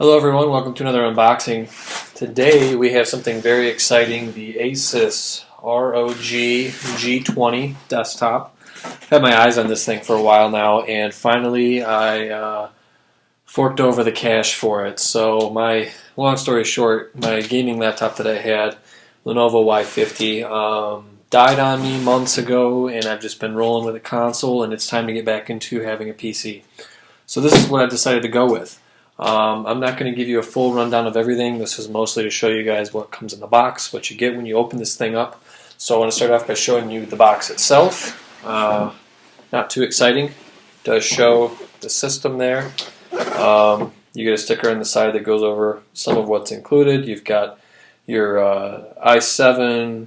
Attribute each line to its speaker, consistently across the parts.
Speaker 1: Hello everyone, welcome to another unboxing. Today we have something very exciting, the Asus ROG G20 desktop. I've had my eyes on this thing for a while now, and finally I forked over the cash for it. So long story short, my gaming laptop that I had, Lenovo Y50, died on me months ago, and I've just been rolling with a console, and it's time to get back into having a PC. So this is what I've decided to go with. I'm not going to give you a full rundown of everything. This is mostly to show you guys what comes in the box, what you get when you open this thing up. So I want to start off by showing you the box itself. Not too exciting. It does show the system there. You get a sticker on the side that goes over some of what's included. You've got your i7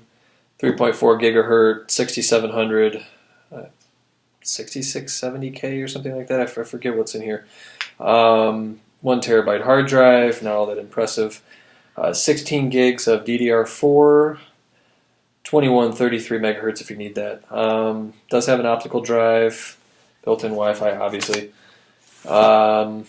Speaker 1: 3.4 gigahertz 6700 6670K or something like that. I forget what's in here. 1 terabyte hard drive, not all that impressive. 16 gigs of DDR4, 2133 megahertz if you need that. Does have an optical drive, built-in Wi-Fi, obviously. Yeah,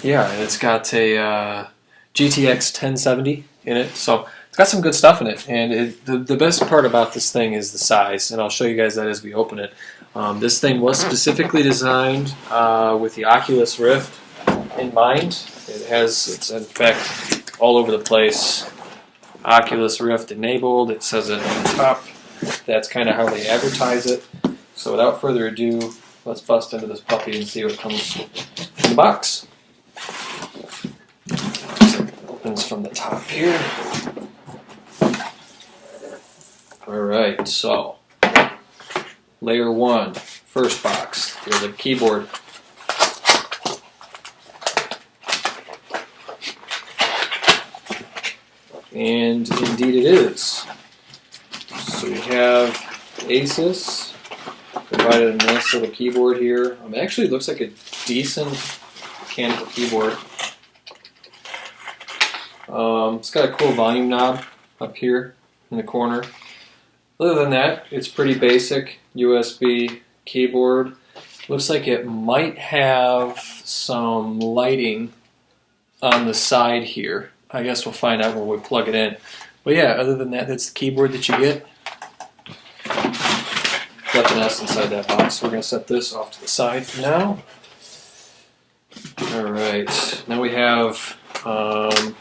Speaker 1: and it's got a GTX 1070 in it, so it's got some good stuff in it. And the best part about this thing is the size, and I'll show you guys that as we open it. This thing was specifically designed with the Oculus Rift in mind. It's in fact all over the place. Oculus Rift enabled. It says it on the top. That's kind of how they advertise it. So without further ado, let's bust into this puppy and see what comes in the box. It opens from the top here. Alright, so layer 1, first box. Here's a keyboard. And indeed it is. So we have Asus, provided a nice little keyboard here. Actually, it looks like a decent mechanical keyboard. It's got a cool volume knob up here in the corner. Other than that, it's pretty basic USB keyboard. Looks like it might have some lighting on the side here. I guess we'll find out when we plug it in. But yeah, other than that, that's the keyboard that you get. Nothing else inside that box. We're going to set this off to the side for now. Alright, now we have, I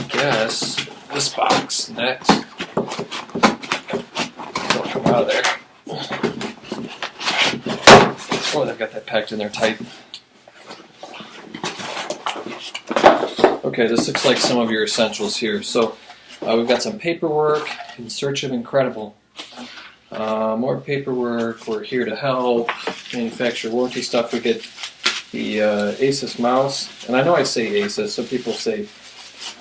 Speaker 1: guess, this box next. Don't come out of there. Oh, they've got that packed in there tight. Okay, this looks like some of your essentials here. So we've got some paperwork, In Search of Incredible. More paperwork, we're here to help, manufacturer warranty stuff. We get the Asus mouse, and I know I say Asus, some people say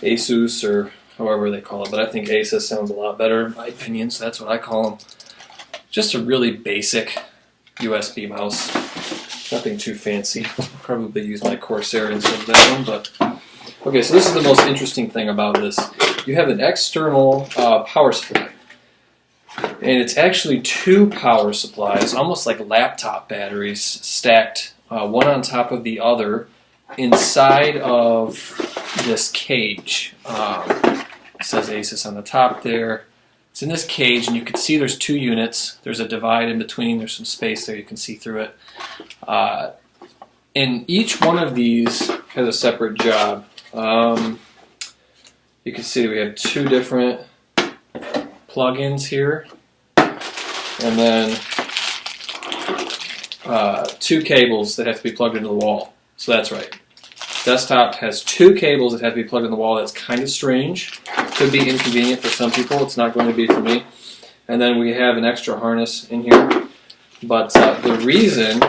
Speaker 1: Asus or however they call it, but I think Asus sounds a lot better in my opinion, so that's what I call them. Just a really basic USB mouse, nothing too fancy. Probably use my Corsair instead of that one, but okay, so this is the most interesting thing about this. You have an external power supply, and it's actually 2 power supplies, almost like laptop batteries, stacked one on top of the other inside of this cage. It says Asus on the top there. It's in this cage, and you can see there's 2 units. There's a divide in between. There's some space there. You can see through it. And each one of these has a separate job. You can see we have 2 different plug-ins here, and then 2 cables that have to be plugged into the wall. So that's right. Desktop has 2 cables that have to be plugged in the wall. That's kind of strange. Could be inconvenient for some people. It's not going to be for me. And then we have an extra harness in here. But the reason,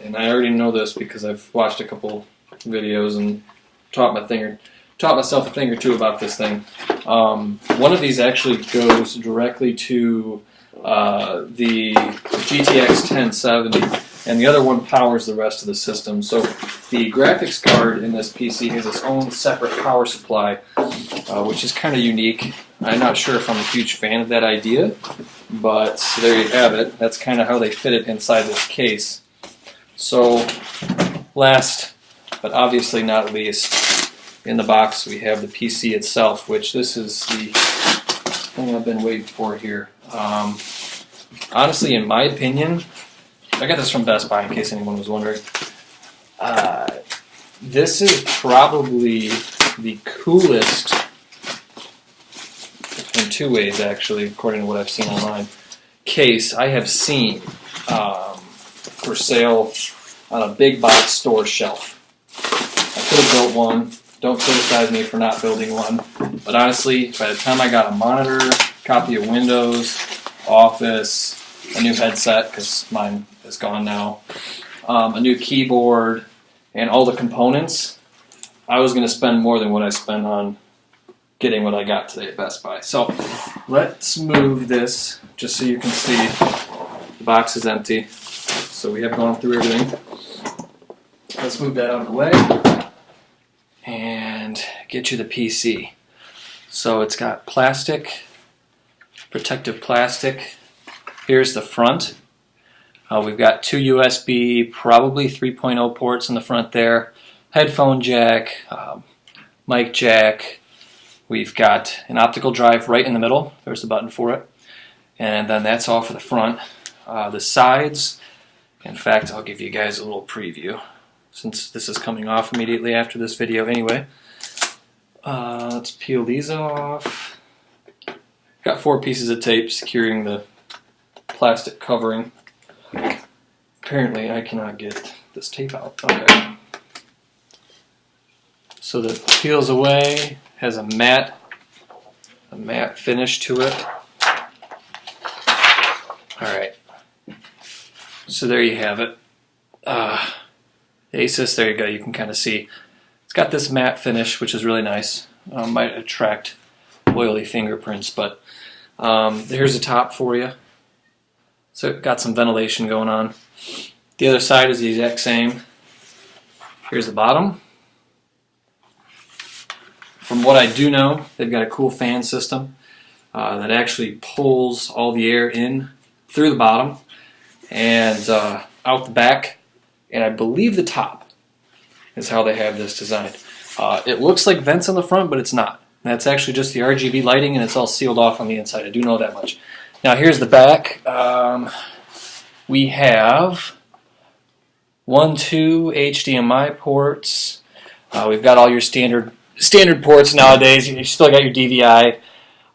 Speaker 1: and I already know this because I've watched a couple videos and taught myself a thing or two about this thing. One of these actually goes directly to the GTX 1070, and the other one powers the rest of the system. So the graphics card in this PC has its own separate power supply, which is kind of unique. I'm not sure if I'm a huge fan of that idea, but there you have it. That's kind of how they fit it inside this case. So last But obviously not least, in the box we have the PC itself, which this is the thing I've been waiting for here. Honestly, in my opinion, I got this from Best Buy in case anyone was wondering. This is probably the coolest, in two ways actually, according to what I've seen online, case I have seen for sale on a big box store shelf. I could have built one. Don't criticize me for not building one. But honestly, by the time I got a monitor, copy of Windows, Office, a new headset, because mine is gone now, a new keyboard, and all the components, I was going to spend more than what I spent on getting what I got today at Best Buy. So let's move this just so you can see the box is empty. So we have gone through everything. Let's move that out of the way and get you the PC. So it's got plastic, protective plastic. Here's the front. We've got two USB, probably 3.0 ports in the front there, headphone jack, mic jack. We've got an optical drive right in the middle. There's the button for it. And then that's all for the front. The sides, in fact, I'll give you guys a little preview since this is coming off immediately after this video anyway. Let's peel these off. Got 4 pieces of tape securing the plastic covering. Apparently I cannot get this tape out. Okay. So that peels away, has a matte finish to it. Alright. So there you have it. Asus, there you go, you can kind of see. It's got this matte finish, which is really nice. Might attract oily fingerprints, but here's the top for you. So it got some ventilation going on. The other side is the exact same. Here's the bottom. From what I do know, they've got a cool fan system that actually pulls all the air in through the bottom and out the back, and I believe the top is how they have this designed. It looks like vents on the front, but it's not. That's actually just the RGB lighting, and it's all sealed off on the inside. I do know that much. Now here's the back. We have 1, 2 HDMI ports. We've got all your standard ports nowadays. You still got your DVI,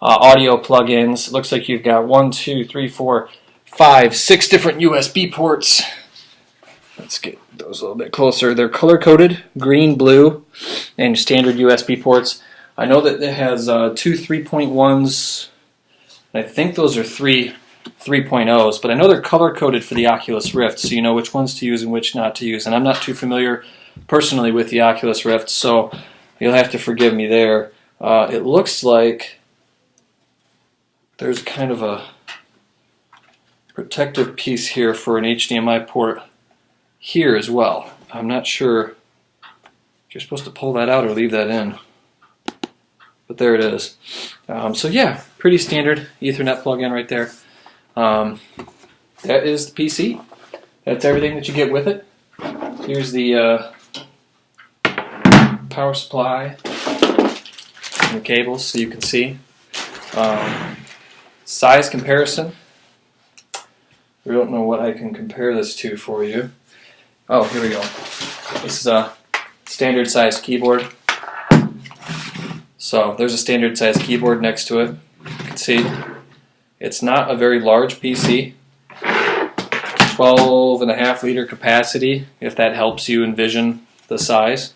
Speaker 1: audio plugins. It looks like you've got 1, 2, 3, 4, 5, 6 different USB ports. Let's get those a little bit closer. They're color-coded, green, blue, and standard USB ports. I know that it has 2 3.1s. I think those are 3 3.0s, but I know they're color-coded for the Oculus Rift, so you know which ones to use and which not to use. And I'm not too familiar personally with the Oculus Rift, so you'll have to forgive me there. It looks like there's kind of a protective piece here for an HDMI port here as well. I'm not sure if you're supposed to pull that out or leave that in, but there it is. So yeah, pretty standard Ethernet plug-in right there. That is the PC. That's everything that you get with it. Here's the power supply and the cables so you can see. Size comparison. I don't know what I can compare this to for you. Oh, here we go. This is a standard sized keyboard. So there's a standard sized keyboard next to it. You can see it's not a very large PC. 12.5 liter capacity, if that helps you envision the size.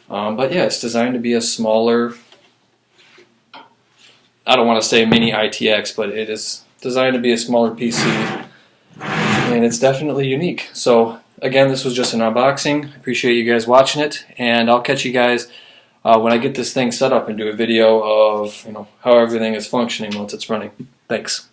Speaker 1: But yeah, it's designed to be a smaller, I don't want to say mini ITX, but it is designed to be a smaller PC, and it's definitely unique. So again, this was just an unboxing. I appreciate you guys watching it, and I'll catch you guys when I get this thing set up and do a video of how everything is functioning once it's running. Thanks.